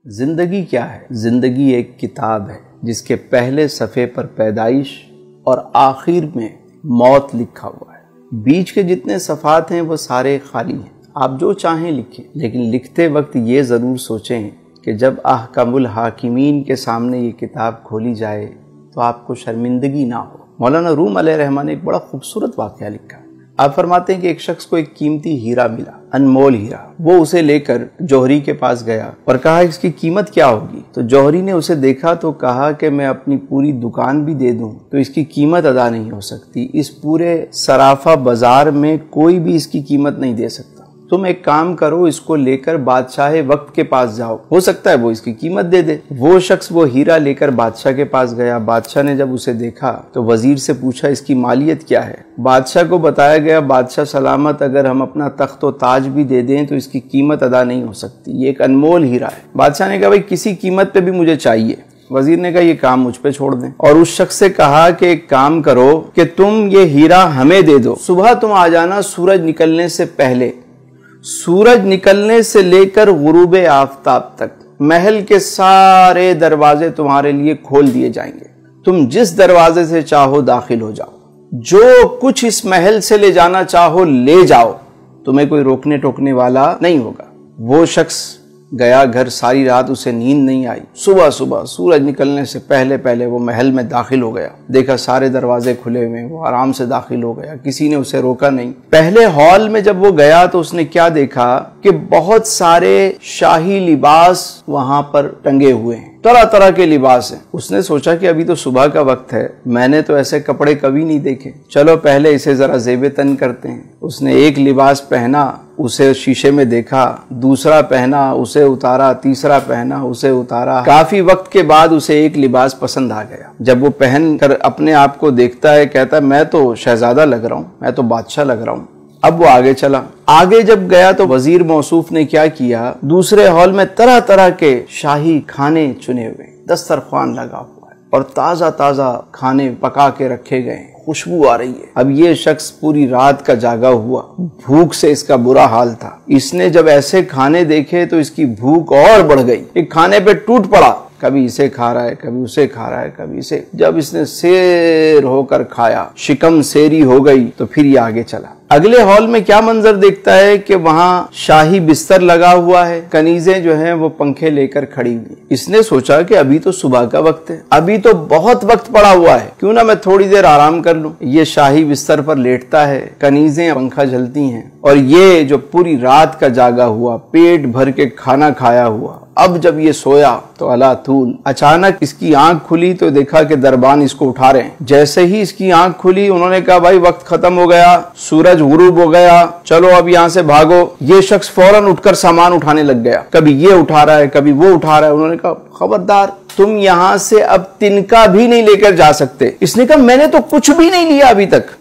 زندگی کیا ہے؟ زندگی ایک کتاب ہے جس کے پہلے صفحے پر پیدائش اور آخر میں موت لکھا ہوا ہے۔ بیچ کے جتنے صفحات ہیں وہ سارے خالی ہیں، آپ جو چاہیں لکھیں، لیکن لکھتے وقت یہ ضرور سوچیں کہ جب احکم الحاکمین کے سامنے یہ کتاب کھولی جائے تو آپ کو شرمندگی نہ ہو۔ مولانا روم علیہ الرحمہ نے ایک بڑا خوبصورت واقعہ لکھا۔ آپ فرماتے ہیں کہ ایک شخص کو ایک قیمتی ہیرا ملا، انمول ہیرا۔ وہ اسے لے کر جوہری کے پاس گیا اور کہا اس کی قیمت کیا ہوگی؟ تو جوہری نے اسے دیکھا تو کہا کہ میں اپنی پوری دکان بھی دے دوں تو اس کی قیمت ادا نہیں ہو سکتی، اس پورے سرافہ بازار میں کوئی بھی اس کی قیمت نہیں دے سکتا۔ تم ایک کام کرو، اس کو لے کر بادشاہ وقت کے پاس جاؤ، ہو سکتا ہے وہ اس کی قیمت دے دے۔ وہ شخص وہ ہیرا لے کر بادشاہ کے پاس گیا۔ بادشاہ نے جب اسے دیکھا تو وزیر سے پوچھا اس کی مالیت کیا ہے؟ بادشاہ کو بتایا گیا بادشاہ سلامت اگر ہم اپنا تخت و تاج بھی دے دیں تو اس کی قیمت ادا نہیں ہو سکتی، یہ ایک انمول ہیرا ہے۔ بادشاہ نے کہا بھائی کسی قیمت پہ بھی مجھے چاہیے۔ وزیر نے کہا یہ کام مجھ پہ چھوڑ دیں، اور اس شخص سے کہا کہ ایک کام کرو کہ تم یہ ہیرا ہمیں دے دو، صبح تم آ جانا سورج نکلنے سے پہلے، سورج نکلنے سے لے کر غروب آفتاب تک محل کے سارے دروازے تمہارے لیے کھول دیے جائیں گے، تم جس دروازے سے چاہو داخل ہو جاؤ، جو کچھ اس محل سے لے جانا چاہو لے جاؤ، تمہیں کوئی روکنے ٹوکنے والا نہیں ہوگا۔ وہ شخص گیا گھر، ساری رات اسے نیند نہیں آئی۔ صبح سورج نکلنے سے پہلے وہ محل میں داخل ہو گیا، دیکھا سارے دروازے کھلے ہوئے، وہ آرام سے داخل ہو گیا، کسی نے اسے روکا نہیں۔ پہلے ہال میں جب وہ گیا تو اس نے کیا دیکھا کہ بہت سارے شاہی لباس وہاں پر ٹنگے ہوئے ہیں، طرح طرح کے لباس ہیں۔ اس نے سوچا کہ ابھی تو صبح کا وقت ہے، میں نے تو ایسے کپڑے کبھی نہیں دیکھے، چلو پہلے اسے ذرا زیب تن کرتے ہیں۔ اس نے ایک لباس پہنا، اسے شیشے میں دیکھا، دوسرا پہنا، اسے اتارا، تیسرا پہنا، اسے اتارا۔ کافی وقت کے بعد اسے ایک لباس پسند آ گیا۔ جب وہ پہن کر اپنے آپ کو دیکھتا ہے، کہتا ہے میں تو شہزادہ لگ رہا ہوں، میں تو بادشاہ لگ رہا ہوں۔ اب وہ آگے چلا، آگے جب گیا تو وزیر موصوف نے کیا کیا، دوسرے ہال میں طرح طرح کے شاہی کھانے چنے ہوئے، دسترخوان لگا ہوا ہے اور تازہ کھانے پکا کے رکھے گئے ہیں، خوشبو آ رہی ہے۔ اب یہ شخص پوری رات کا جاگا ہوا، بھوک سے اس کا برا حال تھا۔ اس نے جب ایسے کھانے دیکھے تو اس کی بھوک اور بڑھ گئی، ایک کھانے پہ ٹوٹ پڑا، کبھی اسے کھا رہا ہے، کبھی اسے کھا رہا ہے، کبھی اسے۔ جب اس نے سیر ہو کر کھایا، شکم سیری ہو گئی، تو پھر یہ آگے چلا۔ اگلے ہال میں کیا منظر دیکھتا ہے کہ وہاں شاہی بستر لگا ہوا ہے، کنیزیں جو ہیں وہ پنکھے لے کر کھڑی ہوئی۔ اس نے سوچا کہ ابھی تو صبح کا وقت ہے، ابھی تو بہت وقت پڑا ہوا ہے، کیوں نہ میں تھوڑی دیر آرام کر لوں۔ یہ شاہی بستر پر لیٹتا ہے، کنیزیں پنکھا جلتی ہیں، اور یہ جو پوری رات کا جاگا ہوا، پیٹ بھر کے کھانا کھایا ہوا، اب جب یہ سویا تو اللہ طول اچانک اس کی آنکھ کھلی تو دیکھا کہ دربان اس کو اٹھا رہے ہیں۔ جیسے ہی اس کی آنکھ کھلی انہوں نے کہا بھائی وقت ختم ہو گیا، سورج غروب ہو گیا، چلو اب یہاں سے بھاگو۔ یہ شخص فوراً اٹھ کر سامان اٹھانے لگ گیا، کبھی یہ اٹھا رہا ہے، کبھی وہ اٹھا رہا ہے۔ انہوں نے کہا خبردار، تم یہاں سے اب تنکا بھی نہیں لے کر جا سکتے۔ اس نے کہا میں نے تو کچھ بھی نہیں لیا ابھی تک،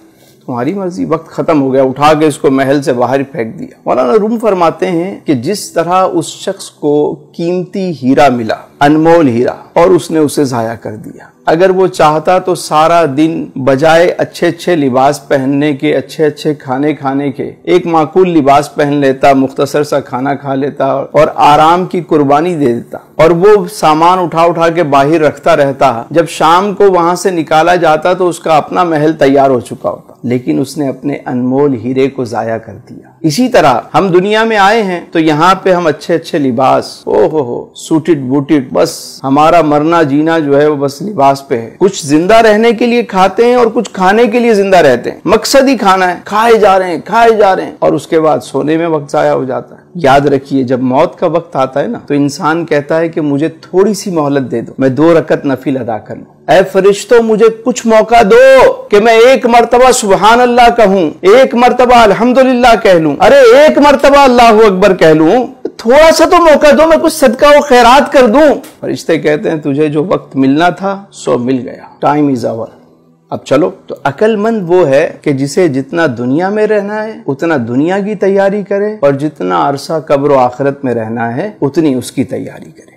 تمہاری مرضی، وقت ختم ہو گیا۔ اٹھا کے اس کو محل سے باہر پھینک دیا۔ مولانا روم فرماتے ہیں کہ جس طرح اس شخص کو قیمتی ہیرا ملا، انمول ہیرا، اور اس نے اسے ضائع کر دیا، اگر وہ چاہتا تو سارا دن بجائے اچھے لباس پہننے کے، اچھے کھانے کھانے کے، ایک معقول لباس پہن لیتا، مختصر سا کھانا کھا لیتا اور آرام کی قربانی دے دیتا، اور وہ سامان اٹھا کے باہر رکھتا رہتا۔ جب شام کو وہاں سے نکالا جاتا تو اس کا اپنا محل تیار ہو چکا ہوتا، لیکن اس نے اپنے انمول ہیرے کو ضائع کر دیا۔ اسی طرح ہم دنیا میں آئے ہیں تو یہاں پہ ہم اچھے لباس، سوٹڈ بوٹڈ، بس ہمارا مرنا جینا جو ہے وہ بس لباس پہ ہے۔ کچھ زندہ رہنے کے لیے کھاتے ہیں اور کچھ کھانے کے لیے زندہ رہتے ہیں، مقصد ہی کھانا ہے، کھائے جا رہے ہیں، اور اس کے بعد سونے میں وقت ضائع ہو جاتا ہے۔ یاد رکھیے جب موت کا وقت آتا ہے نا تو انسان کہتا ہے کہ مجھے تھوڑی سی مہلت دے دو، میں 2 رکعت نفل ادا کر لوں، اے فرشتوں مجھے کچھ موقع دو کہ میں 1 مرتبہ سبحان اللہ کہوں، 1 مرتبہ الحمدللہ کہہ لوں، ارے 1 مرتبہ اللہ اکبر کہہ لوں، تھوڑا سا تو موقع دو، میں کچھ صدقہ و خیرات کر دوں۔ فرشتے کہتے ہیں تجھے جو وقت ملنا تھا سو مل گیا، ٹائم از اوور، اب چلو۔ تو عقل مند وہ ہے کہ جسے جتنا دنیا میں رہنا ہے اتنا دنیا کی تیاری کرے، اور جتنا عرصہ قبر و آخرت میں رہنا ہے اتنی اس کی تیاری کرے۔